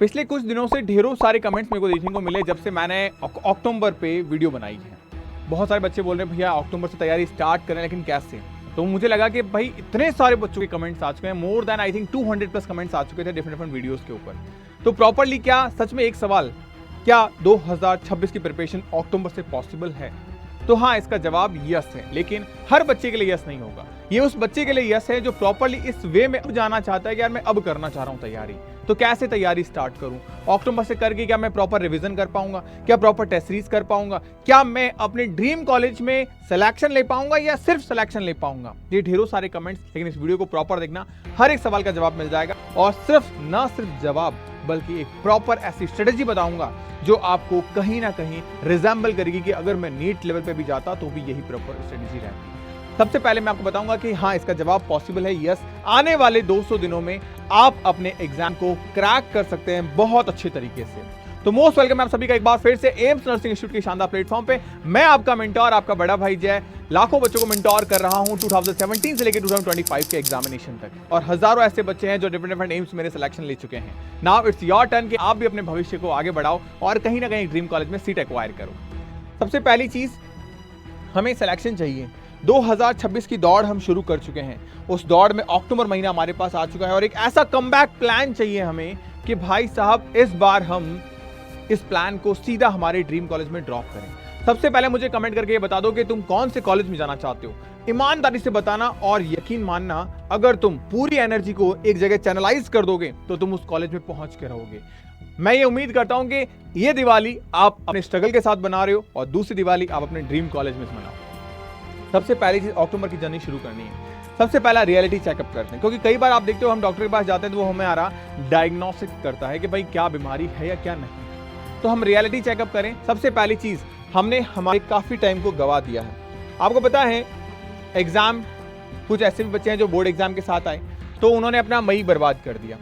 पिछले कुछ दिनों से ढेरों सारे कमेंट्स मेरे को देखने को मिले जब से मैंने अक्टूबर पे वीडियो बनाई है। बहुत सारे बच्चे बोल रहे हैं भैया अक्टूबर से तैयारी स्टार्ट करें, लेकिन कैसे? तो मुझे लगा कि भाई इतने सारे बच्चों के कमेंट्स आ चुके हैं, more than I think 200 plus comments आ चुके थे डिफरेंट वीडियोस के ऊपर। तो प्रॉपरली क्या सच में एक सवाल, क्या 2026 की प्रिपरेशन अक्टूबर से पॉसिबल है? तो हाँ, इसका जवाब यस है, लेकिन हर बच्चे के लिए यस नहीं होगा। ये उस बच्चे के लिए यस है जो प्रॉपरली इस वे में अब जाना चाहता है कि यार मैं अब करना चाह रहा हूं तैयारी, तो कैसे तैयारी स्टार्ट करूं? अक्टूबर से करके क्या मैं प्रॉपर रिवीजन कर पाऊंगा? क्या प्रॉपर टेस्ट सीरीज कर पाऊंगा? क्या मैं अपने ड्रीम कॉलेज में सिलेक्शन ले पाऊंगा या सिर्फ सिलेक्शन ले पाऊंगा? ये ढेरों सारे कमेंट्स, लेकिन इस वीडियो को प्रॉपर देखना, हर एक सवाल का जवाब मिल जाएगा। और ना सिर्फ जवाब बल्कि एक प्रॉपर ऐसी स्ट्रेटेजी बताऊंगा जो आपको कहीं ना कहीं रिजेंबल करेगी कि अगर मैं नीट लेवल पे भी जाता तो भी यही प्रॉपर स्ट्रेटेजी रहती। सबसे पहले मैं आपको बताऊंगा कि हाँ, इसका जवाब पॉसिबल है, यस। आने वाले 200 दिनों में आप अपने एग्जाम को क्रैक कर सकते हैं बहुत अच्छे तरीके से। तो मोस्ट वेलकम आप सभी का एक बार फिर से एम्स नर्सिंग इंस्टीट्यूट के शानदार प्लेटफॉर्म पे। मैं आपका मेंटोर, आपका बड़ा भाई जय, लाखों बच्चों को मेंटोर कर रहा हूं 2017 से लेकर 2025 के एग्जामिनेशन तक, और हजारों ऐसे बच्चे हैं जो डिफरेंट एम्स मेरे सिलेक्शन ले चुके हैं। नाउ इट्स योर टर्न कि आप भी अपने भविष्य को आगे बढ़ाओ और कहीं ना कहीं ड्रीम कॉलेज में सीट एक्वायर करो। सबसे पहली चीज, हमें सिलेक्शन चाहिए। 2026 की दौड़ हम शुरू कर चुके हैं, उस दौड़ में अक्टूबर महीना हमारे पास आ चुका है और एक ऐसा कमबैक प्लान चाहिए हमें कि भाई साहब इस बार हम इस प्लान को सीधा हमारे ड्रीम कॉलेज में ड्रॉप करें। सबसे पहले मुझे कमेंट करके ये बता दो कि तुम कौन से कॉलेज में जाना चाहते हो। ईमानदारी से बताना और यकीन मानना, अगर तुम पूरी एनर्जी को एक जगह चैनलाइज कर दोगे तो तुम उस कॉलेज में पहुंच के रहोगे। मैं ये उम्मीद करता हूं कि ये दिवाली आप अपने स्ट्रगल के साथ बना रहे हो और दूसरी दिवाली आप अपने ड्रीम कॉलेज में मनाओ। सबसे पहली चीज, अक्टूबर की जर्नी शुरू करनी है। सबसे पहला रियलिटी चेकअप करते हैं, क्योंकि कई बार आप देखते हो हम डॉक्टर के पास जाते हैं तो वो हमें डायग्नोस्टिक करता है कि भाई क्या बीमारी है या क्या नहीं। तो हम रियलिटी चेकअप करें। सबसे पहली चीज, हमने हमारे काफी टाइम को गवा दिया है। आपको पता है एग्जाम, कुछ ऐसे भी बच्चे हैं जो बोर्ड एग्जाम के साथ आए तो उन्होंने अपना मई बर्बाद कर दिया।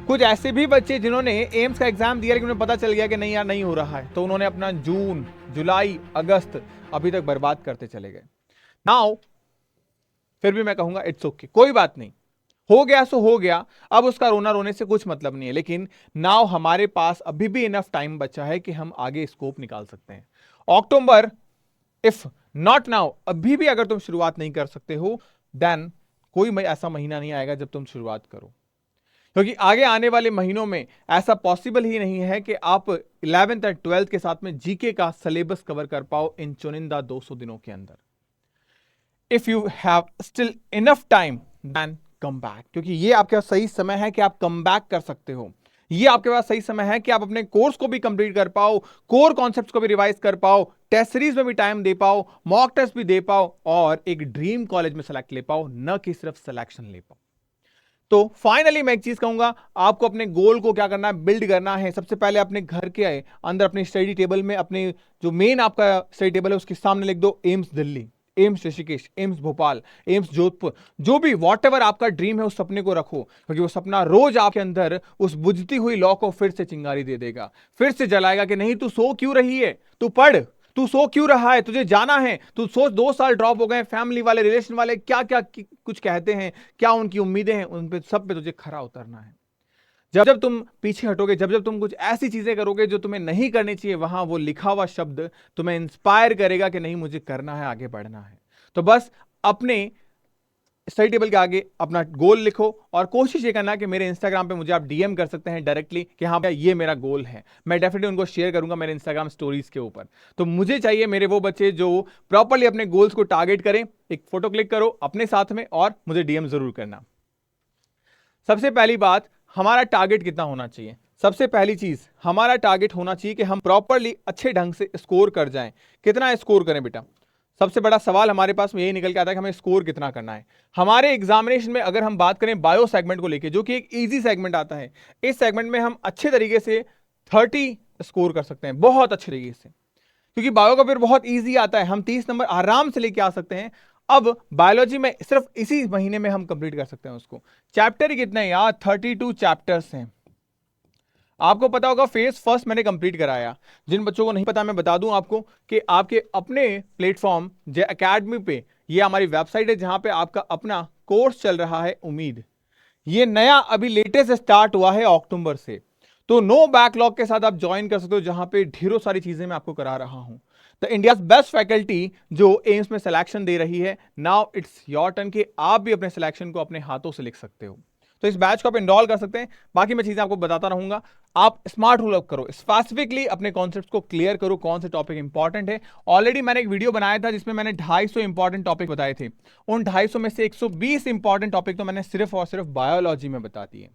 कुछ ऐसे भी बच्चे जिन्होंने एम्स का एग्जाम दिया लेकिन उन्हें पता चल गया कि नहीं यार नहीं हो रहा है, तो उन्होंने अपना जून, जुलाई, अगस्त अभी तक बर्बाद करते चले गए। नाउ फिर भी मैं कहूंगा इट्स ओके, कोई बात नहीं, हो गया सो हो गया, अब उसका रोना रोने से कुछ मतलब नहीं है। लेकिन नाउ हमारे पास अभी भी इनफ टाइम बचा है कि हम आगे स्कोप निकाल सकते हैं। अक्टूबर, इफ नॉट नाउ, अभी भी अगर तुम शुरुआत नहीं कर सकते हो, देन कोई ऐसा महीना नहीं आएगा जब तुम शुरुआत करो, क्योंकि आगे आने वाले महीनों में ऐसा पॉसिबल ही नहीं है कि आप 11th और 12th के साथ में जीके का सिलेबस कवर कर पाओ इन चुनिंदा 200 दिनों के अंदर। If you have still enough time then come back, क्योंकि ये आपके पास सही समय है कि आप कम बैक कर सकते हो। ये आपके पास सही समय है कि आप अपने कोर्स को भी कंप्लीट कर पाओ, कोर कॉन्सेप्ट्स को भी रिवाइज कर पाओ, टेस्ट सीरीज में भी टाइम दे पाओ, मॉक टेस्ट भी दे पाओ और एक ड्रीम कॉलेज में सेलेक्ट ले पाओ, न कि सिर्फ सिलेक्शन ले पाओ। तो फाइनली मैं एक चीज कहूंगा, आपको अपने गोल को क्या करना है, बिल्ड करना है। सबसे पहले अपने घर के अंदर अपने स्टडी टेबल में, अपने जो मेन आपका स्टडी टेबल है उसके सामने लिख दो AIIMS Delhi, AIIMS Rishikesh, AIIMS Bhopal, AIIMS Jodhpur, जो भी वॉटएवर आपका ड्रीम है उस सपने को रखो, क्योंकि वो सपना रोज आपके अंदर उस बुझती हुई लौ को फिर से चिंगारी दे देगा, फिर से जलाएगा कि नहीं तू सो क्यों रही है, तू पढ़, तू सो क्यों रहा है, तुझे जाना है। तू सोच 2 साल ड्रॉप हो गए, फैमिली वाले, रिलेशन वाले क्या क्या कुछ कहते हैं, क्या उनकी उम्मीदें हैं, उन पे सब पे तुझे खरा उतरना है। जब जब तुम पीछे हटोगे, जब जब तुम कुछ ऐसी चीजें करोगे जो तुम्हें नहीं करनी चाहिए, वहां वो लिखा हुआ शब्द तुम्हें इंस्पायर करेगा कि नहीं मुझे करना है, आगे बढ़ना है। तो बस अपने स्टडी टेबल के आगे अपना गोल लिखो और कोशिश ये करना कि मेरे इंस्टाग्राम पे मुझे आप डीएम कर सकते हैं डायरेक्टली कि हाँ भैया ये मेरा गोल है। मैं डेफिनेटली उनको शेयर करूंगा मेरे इंस्टाग्राम स्टोरीज के ऊपर। तो मुझे चाहिए मेरे वो बच्चे जो प्रॉपरली अपने गोल्स को टारगेट करें। एक फोटो क्लिक करो अपने साथ में और मुझे डीएम जरूर करना। सबसे पहली बात, हमारा टारगेट कितना होना चाहिए? सबसे पहली चीज, हमारा टारगेट होना चाहिए कि हम प्रॉपरली अच्छे ढंग से स्कोर कर जाएं। कितना स्कोर करें बेटा? सबसे बड़ा सवाल हमारे पास में यही निकल के आता है कि हमें स्कोर कितना करना है। हमारे एग्जामिनेशन में अगर हम बात करें बायो सेगमेंट को लेके, जो कि एक इजी सेगमेंट आता है, इस सेगमेंट में हम अच्छे तरीके से 30 स्कोर कर सकते हैं, बहुत अच्छे तरीके से, क्योंकि बायो का पेपर बहुत इजी आता है। हम 30 नंबर आराम से लेके आ सकते हैं। अब बायोलॉजी में सिर्फ इसी महीने में हम कंप्लीट कर सकते हैं उसको। चैप्टर ही कितने हैं यार? 32 चैप्टर्स हैं। आपको पता होगा फेज फर्स्ट मैंने कंप्लीट कराया। जिन बच्चों को नहीं पता मैं बता दूं आपको कि आपके अपने प्लेटफॉर्म जे एकेडमी पे, ये हमारी वेबसाइट है जहां पे आपका अपना कोर्स चल रहा है उम्मीद। ये नया अभी लेटेस्ट स्टार्ट हुआ है अक्टूबर से। तो नो बैकलॉग के साथ आप ज्वाइन कर सकते हो, जहां पे ढेरों सारी चीजें मैं आपको करा रहा हूं। द इंडियाज बेस्ट फैकल्टी जो एम्स में सिलेक्शन दे रही है, नाउ इट्स योर टर्न कि आप भी अपने सिलेक्शन को अपने हाथों से लिख सकते हो। तो इस बैच को आप इनरोल कर सकते हैं। बाकी मैं चीजें आपको बताता रहूंगा। आप स्मार्ट रूल अप करो, स्पेसिफिकली अपने कॉन्सेप्ट्स को क्लियर करो, कौन से टॉपिक इंपॉर्टेंट है। ऑलरेडी मैंने एक वीडियो बनाया था जिसमें मैंने 250 इंपॉर्टेंट टॉपिक बताए थे। उन 250 में से 120 इंपॉर्टेंट टॉपिक तो मैंने सिर्फ और सिर्फ बायोलॉजी में बता दिए,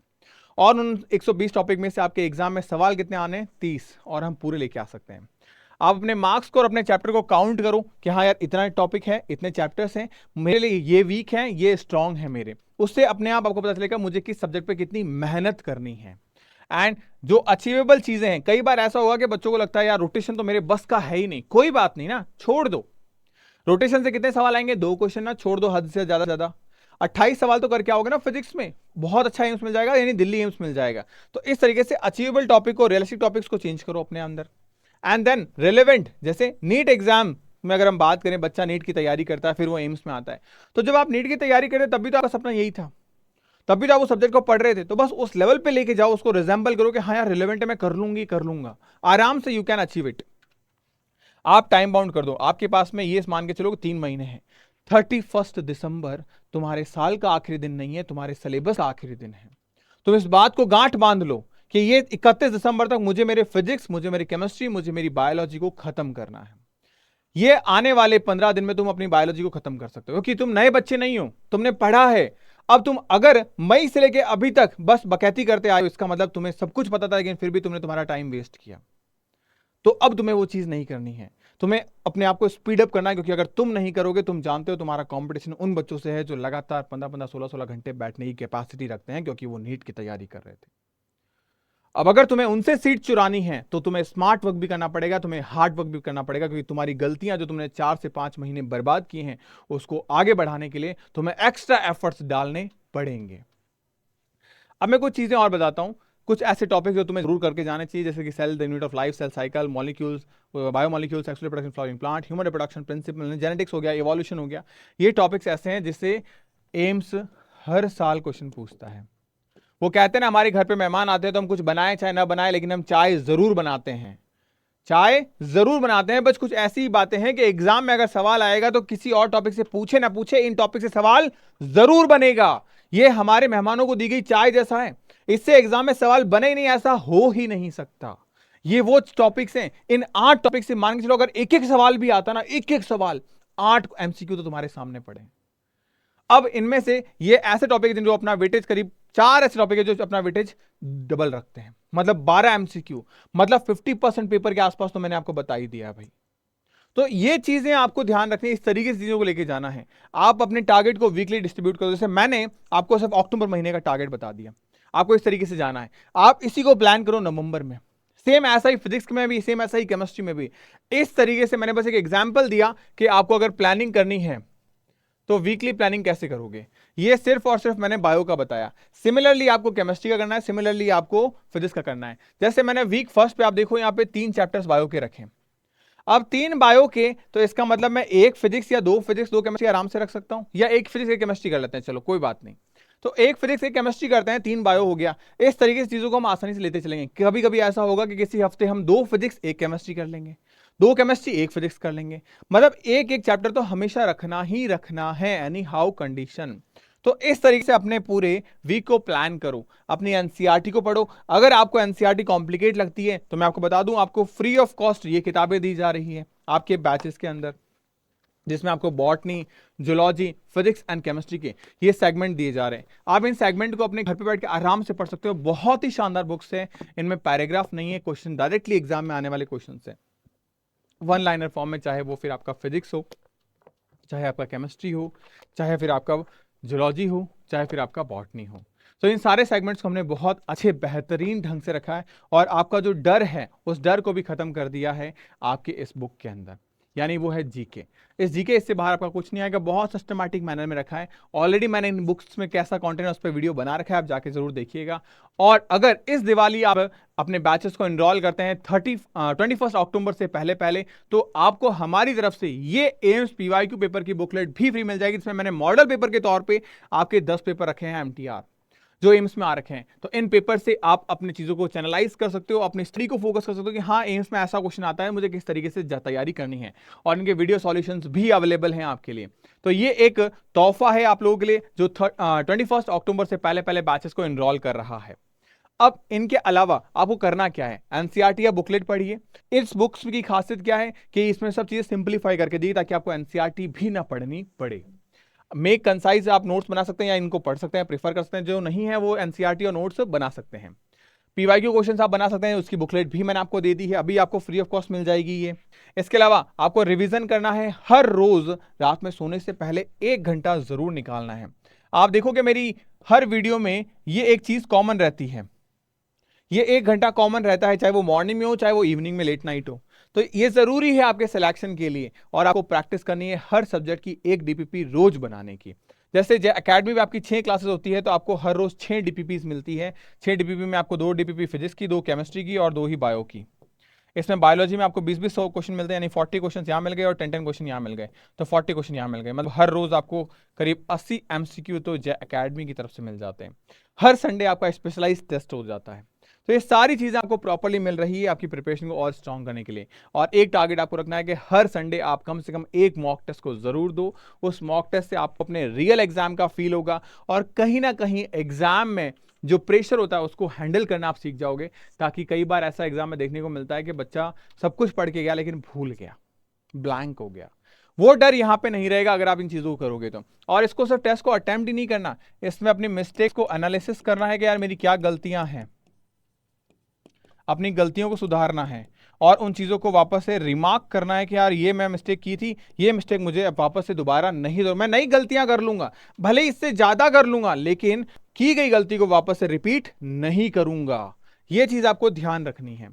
और उन 120 टॉपिक में से आपके एग्जाम में सवाल कितने आने, 30, और हम पूरे लेके आ सकते हैं। आप अपने मार्क्स को और अपने चैप्टर को काउंट करो कि हाँ यार इतना टॉपिक है, इतने चैप्टर्स हैं, मेरे लिए ये वीक हैं, ये स्ट्रांग है मेरे। उससे अपने आप आपको पता चलेगा मुझे किस सब्जेक्ट पे कितनी मेहनत करनी है। एंड जो अचीवेबल चीजें हैं, कई बार ऐसा होगा कि बच्चों को लगता है यार रोटेशन तो मेरे बस का है ही नहीं। कोई बात नहीं ना, छोड़ दो। रोटेशन से कितने सवाल आएंगे, 2 क्वेश्चन ना, छोड़ दो, हद से ज्यादा 28 सवाल तो करके आओगे ना फिजिक्स में, बहुत अच्छा एम्स मिल जाएगा, यानी दिल्ली एम्स मिल जाएगा। तो इस तरीके से अचीवेबल टॉपिक को, रियलिस्टिक टॉपिक्स को चेंज करो अपने अंदर। एंड देन रिलेवेंट, जैसे नीट एग्जाम में अगर हम बात करें, बच्चा नीट की तैयारी करता है, फिर वो एम्स में आता है। तो जब आप नीट की तैयारी करते तब भी तो आपका सपना यही था, तब भी तो आप उस सब्जेक्ट को पढ़ रहे थे। तो बस उस लेवल पे लेके जाओ, उसको रिजेंबल करो कि हाँ यार रिलेवेंट है, मैं कर लूंगा, आराम से यू कैन अचीव इट। आप टाइम बाउंड कर दो, आपके पास में ये मान के चलो 3 महीने हैं। 31 दिसंबर तुम्हारे साल का आखिरी दिन नहीं है, तुम्हारे सिलेबस का आखिरी दिन है। तुम इस बात को गांठ बांध लो कि ये 31 दिसंबर तक मुझे मेरे फिजिक्स, मुझे मेरी केमिस्ट्री, मुझे मेरी बायोलॉजी को खत्म करना है। ये आने वाले 15 दिन में तुम अपनी बायोलॉजी को खत्म कर सकते हो, क्योंकि तुम नए बच्चे नहीं हो, तुमने पढ़ा है। अब तुम अगर मई से लेके अभी तक बस बकैती करते आए हो, इसका मतलब तुम्हें सब कुछ पता था, लेकिन फिर भी तुमने तुम्हारा टाइम वेस्ट किया। तो अब तुम्हें वो चीज नहीं करनी है, तुम्हें अपने आप को स्पीड अप करना है। क्योंकि अगर तुम नहीं करोगे, तुम जानते हो तुम्हारा कंपटीशन उन बच्चों से है जो लगातार 15-15, 16-16 घंटे बैठने की कैपेसिटी रखते हैं, क्योंकि वो नीट की तैयारी कर रहे थे। अब अगर तुम्हें उनसे सीट चुरानी है तो तुम्हें स्मार्ट वर्क भी करना पड़ेगा, तुम्हें हार्ड वर्क भी करना पड़ेगा, क्योंकि तुम्हारी गलतियां जो तुमने 4 से 5 महीने बर्बाद किए हैं, उसको आगे बढ़ाने के लिए तुम्हें एक्स्ट्रा एफर्ट्स डालने पड़ेंगे। अब मैं कुछ चीजें और बताता हूं, कुछ ऐसे टॉपिक जो तुम्हें जरूर करके जाने चाहिए, जैसे कि cell, the unit of life, cell cycle, molecules, biomolecules, sexual reproduction, flowering plant, human reproduction principle, genetics हो गया, इवोल्यूशन हो गया। ये टॉपिक्स ऐसे हैं जिससे एम्स हर साल क्वेश्चन पूछता है। वो कहते हैं ना, हमारे घर पे मेहमान आते हैं तो हम कुछ बनाए चाहे ना बनाए, लेकिन हम चाय जरूर बनाते हैं, चाय जरूर बनाते हैं। बस कुछ ऐसी बातें हैं कि एग्जाम में अगर सवाल आएगा तो किसी और टॉपिक से पूछे ना पूछे, इन टॉपिक से सवाल जरूर बनेगा। ये हमारे मेहमानों को दी गई चाय जैसा है, इससे एग्जाम में सवाल बने ही नहीं, ऐसा हो ही नहीं सकता। ये वो टॉपिक्स हैं, इन 8 टॉपिक से मान के चलो अगर एक एक सवाल भी आता ना, एक एक सवाल, 8 एमसीक्यू तो तुम्हारे सामने पड़े। अब इनमें से ये ऐसे टॉपिक हैं जो अपना वेटेज, करीब 4 ऐसे टॉपिक है जो अपना वेटेज डबल रखते हैं, मतलब 12 एमसीक्यू, मतलब 50% पेपर के आसपास, तो मैंने आपको बता ही दिया भाई। तो ये चीजें आपको ध्यान रखनी है, इस तरीके से चीजों को लेके जाना है। आप अपने टारगेट को वीकली डिस्ट्रीब्यूट करो, जैसे मैंने आपको सिर्फ अक्टूबर महीने का टारगेट बता दिया, आपको इस तरीके से जाना है। आप इसी को प्लान करो नवंबर में, सेम ऐसा ही फिजिक्स में भी, सेम ऐसा ही केमिस्ट्री में भी। इस तरीके से मैंने बस एक एग्जाम्पल दिया कि आपको अगर प्लानिंग करनी है तो वीकली प्लानिंग कैसे करोगे। ये सिर्फ और सिर्फ मैंने बायो का बताया, सिमिलरली आपको केमिस्ट्री का करना है, सिमिलरली आपको फिजिक्स का करना है। जैसे मैंने वीक फर्स्ट पे आप देखो यहाँ पे 3 चैप्टर्स बायो के रखे। अब 3 बायो के, तो इसका मतलब मैं 1 फिजिक्स या 2 फिजिक्स 2 केमिस्ट्री आराम से रख सकता हूं, या 1 फिजिक्स 1 केमिस्ट्री कर लेते हैं, चलो कोई बात नहीं। तो 1 फिजिक्स 1 केमिस्ट्री करते हैं, 3 बायो हो गया। इस तरीके से चीजों को हम आसानी से लेते चलेंगे। कभी कभी ऐसा होगा कि किसी हफ्ते हम 2 फिजिक्स 1 केमिस्ट्री कर लेंगे, 2 केमिस्ट्री 1 फिजिक्स कर लेंगे, मतलब एक एक चैप्टर तो हमेशा रखना ही रखना है, एनी हाउ कंडीशन। तो इस तरीके से अपने पूरे वीक को प्लान करो, अपनी एनसीईआरटी को पढ़ो। अगर आपको एनसीईआरटी कॉम्प्लिकेट लगती है तो मैं आपको बता दूं, आपको फ्री ऑफ कॉस्ट ये किताबें दी जा रही है आपके बैचेस के अंदर, जिसमें आपको botany, zoology, physics and chemistry के ये सेगमेंट दिए जा रहे हैं। आप इन सेगमेंट को अपने घर पे बैठ के आराम से पढ़ सकते हो। बहुत ही शानदार बुक्स है, इनमें पैराग्राफ नहीं है, क्वेश्चन डायरेक्टली एग्जाम में आने वाले क्वेश्चन है, 1 लाइनर फॉर्म में, चाहे वो फिर आपका फिजिक्स हो, चाहे आपका केमिस्ट्री हो, चाहे फिर आपका जूलॉजी हो, चाहे फिर आपका बॉटनी हो। तो इन सारे सेगमेंट्स को हमने बहुत अच्छे बेहतरीन ढंग से रखा है, और आपका जो डर है उस डर को भी खत्म कर दिया है आपके इस बुक के अंदर, यानी वो है जीके। इस जीके इससे बाहर आपका कुछ नहीं आएगा, बहुत सिस्टमैटिक मैनर में रखा है। ऑलरेडी मैंने इन बुक्स में कैसा कंटेंट है उस पर वीडियो बना रखा है, आप जाके जरूर देखिएगा। और अगर इस दिवाली आप अपने बैचेस को एनरोल करते हैं 21 अक्टूबर से पहले पहले, तो आपको हमारी तरफ से ये एम्स पीवाईक्यू पेपर की बुकलेट भी फ्री मिल जाएगी, जिसमें मैंने मॉडल पेपर के तौर पे आपके 10 पेपर रखे हैं एमटीआर, जो एम्स में आ रखे हैं। तो इन पेपर से आप अपनी चीजों को चैनलाइज कर सकते हो, अपनी स्टडी को फोकस कर सकते हो कि हाँ एम्स में ऐसा क्वेश्चन आता है, मुझे किस तरीके से तैयारी करनी है। और इनके वीडियो सॉल्यूशंस भी अवेलेबल हैं आपके लिए। तो ये एक तोहफा है आप लोगों के लिए जो 21 अक्टूबर से पहले पहले बैचेस को एनरोल कर रहा है। अब इनके अलावा आपको करना क्या है, एनसीईआरटी या बुकलेट पढ़िए। इस बुक्स की खासियत क्या है कि इसमें सब चीजें सिंप्लीफाई करके दी ताकि आपको एनसीईआरटी भी ना पढ़नी पड़े। मेक कंसाइज आप नोट्स बना सकते हैं या इनको पढ़ सकते हैं, प्रीफर कर सकते हैं। जो नहीं है वो एनसीईआरटी और नोट्स बना सकते हैं। पीवाईक्यू क्वेश्चन आप बना सकते हैं, उसकी बुकलेट भी मैंने आपको दे दी है, अभी आपको फ्री ऑफ कॉस्ट मिल जाएगी ये। इसके अलावा आपको रिवीजन करना है, हर रोज रात में सोने से पहले 1 घंटा जरूर निकालना है। आप देखोगे मेरी हर वीडियो में ये एक चीज कॉमन रहती है, ये 1 घंटा कॉमन रहता है, चाहे वो मॉर्निंग में हो चाहे वो इवनिंग में लेट नाइट हो। तो ये जरूरी है आपके सिलेक्शन के लिए, और आपको प्रैक्टिस करनी है हर सब्जेक्ट की 1 डीपीपी रोज बनाने की। जैसे एकेडमी में आपकी 6 क्लासेस होती है तो आपको हर रोज 6 डीपीपीज मिलती है। 6 डीपीपी में आपको 2 डीपीपी फिजिक्स की, 2 केमिस्ट्री की और 2 ही बायो की। इसमें बायोलॉजी में आपको 20-20 100 क्वेश्चन मिलते हैं, यानी 40 क्वेश्चन यहाँ मिल गए और 10-10 क्वेश्चन यहाँ मिल गए, तो 40 क्वेश्चन यहाँ मिल गए। मतलब हर रोज आपको करीब 80 एमसीक्यू तो एकेडमी की तरफ से मिल जाते हैं। हर संडे आपका स्पेशलाइज टेस्ट हो जाता है। तो ये सारी चीजें आपको प्रॉपर्ली मिल रही है आपकी प्रिपरेशन को और स्ट्रॉन्ग करने के लिए। और एक टारगेट आपको रखना है कि हर संडे आप कम से कम एक मॉक टेस्ट को जरूर दो। उस मॉक टेस्ट से आपको अपने रियल एग्जाम का फील होगा, और कहीं ना कहीं एग्जाम में जो प्रेशर होता है उसको हैंडल करना आप सीख जाओगे। ताकि कई बार ऐसा एग्जाम में देखने को मिलता है कि बच्चा सब कुछ पढ़ के गया लेकिन भूल गया, ब्लैंक हो गया। वो डर यहां पे नहीं रहेगा अगर आप इन चीजों को करोगे तो। और इसको सिर्फ टेस्ट को अटेम्प्ट ही नहीं करना, इसमें अपनी मिस्टेक्स को एनालिसिस करना है कि यार मेरी क्या गलतियां हैं, अपनी गलतियों को सुधारना है, और उन चीज़ों को वापस से रिमार्क करना है कि यार ये मैं मिस्टेक की थी, ये मिस्टेक मुझे वापस से दोबारा नहीं मैं नई गलतियां कर लूंगा, भले इससे ज़्यादा कर लूंगा लेकिन की गई गलती को वापस से रिपीट नहीं करूंगा। ये चीज़ आपको ध्यान रखनी है।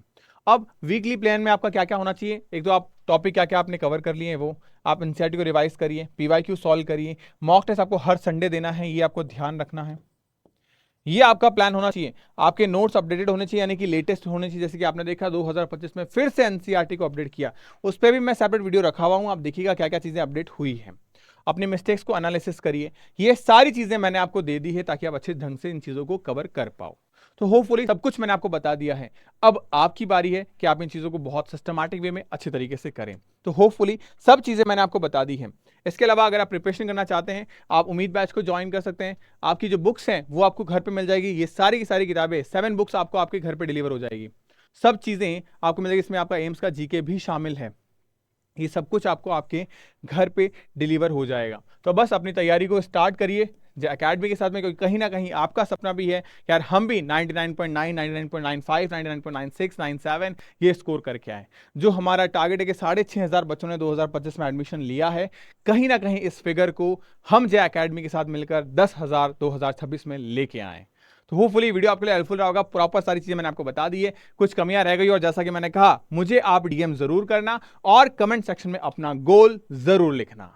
अब वीकली प्लान में आपका क्या क्या होना चाहिए, एक तो आप टॉपिक क्या क्या आपने कवर कर लिए हैं वो आप एनसीईआरटी को रिवाइज करिए, पीवाईक्यू सॉल्व करिए, मॉक टेस्ट आपको हर संडे देना है, ये आपको ध्यान रखना है। ये आपका प्लान होना चाहिए। आपके नोट्स अपडेटेड होने चाहिए, यानी कि लेटेस्ट होने चाहिए। जैसे कि आपने देखा 2025 में फिर से एनसीईआरटी को अपडेट किया, उस पर भी मैं सेपरेट वीडियो रखा हुआ हूं, आप देखिएगा क्या क्या चीजें अपडेट हुई है। अपनी मिस्टेक्स को एनालिसिस करिए। ये सारी चीजें मैंने आपको दे दी है ताकि आप अच्छे ढंग से इन चीजों को कवर कर पाओ। तो होपफुली सब कुछ मैंने आपको बता दिया है। अब आपकी बारी है कि आप इन चीजों को बहुत सिस्टमैटिक वे में अच्छे तरीके से करें। तो होपफुली सब चीजें मैंने आपको बता दी हैं। इसके अलावा अगर आप प्रिपरेशन करना चाहते हैं आप उम्मीद बैच को ज्वाइन कर सकते हैं। आपकी जो बुक्स हैं वो आपको घर पे मिल जाएगी। ये सारी की सारी किताबें 7 बुक्स आपको आपके घर पे डिलीवर हो जाएगी। सब चीजें आपको मिल जाएगी। इसमें आपका एम्स का जीके भी शामिल है। ये सब कुछ आपको आपके घर पे डिलीवर हो जाएगा। तो बस अपनी तैयारी को स्टार्ट करिए एकेडमी के साथ में, क्योंकि कहीं ना कहीं आपका सपना भी है यार हम भी 99.9, 99.95, 99.96, 97 ये स्कोर करके आए। जो हमारा टारगेट है कि 6,500 बच्चों ने 2025 में एडमिशन लिया है, कहीं ना कहीं इस फिगर को हम जय एकेडमी के साथ मिलकर 10,000 2026 में लेके आए। तो होपफुली वीडियो आपके लिए हेल्पफुल रहा होगा। प्रॉपर सारी चीजें मैंने आपको बता दी है, कुछ कमियां रह गई और जैसा कि मैंने कहा मुझे आप डीएम जरूर करना और कमेंट सेक्शन में अपना गोल जरूर लिखना।